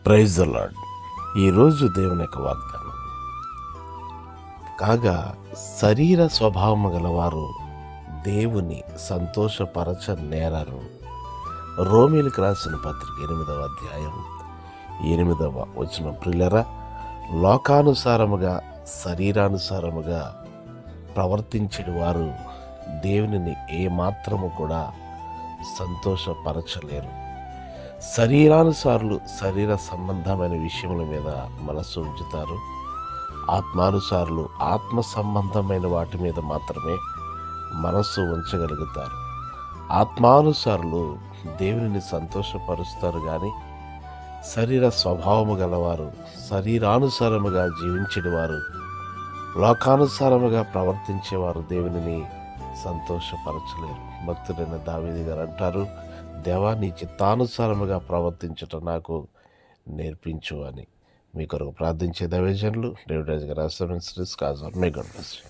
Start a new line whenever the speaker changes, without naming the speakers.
Praise the lord. ఈరోజు దేవుని యొక్క వాగ్దానం కాగా, శరీర స్వభావము గలవారు దేవుని సంతోషపరచ నేరరు. రోమీలకు రాసిన పత్రిక 8వ అధ్యాయం 8వ వచనం. ప్రియులరా, లోకానుసారముగా శరీరానుసారముగా ప్రవర్తించిన వారు దేవునిని ఏమాత్రము కూడా సంతోషపరచలేరు. శరీరానుసారులు శరీర సంబంధమైన విషయముల మీద మనస్సు ఉంచుతారు. ఆత్మానుసారులు ఆత్మ సంబంధమైన వాటి మీద మాత్రమే మనస్సు ఉంచగలుగుతారు. ఆత్మానుసారులు దేవునిని సంతోషపరుస్తారు, కానీ శరీర స్వభావము గలవారు, శరీరానుసారముగా జీవించిన వారు, లోకానుసారముగా ప్రవర్తించేవారు దేవునిని సంతోషపరచలేరు. భక్తుడైన దావీదు గారు అంటారు, దేవా, నీ చిత్తానుసారముగా ప్రవర్తించటం నాకు నేర్పించు అని. మీ కొరకు ప్రార్థించే దైవజనులు డేవిడ్ రాజు గారు, మీ గాడ్ బ్లెస్ యు.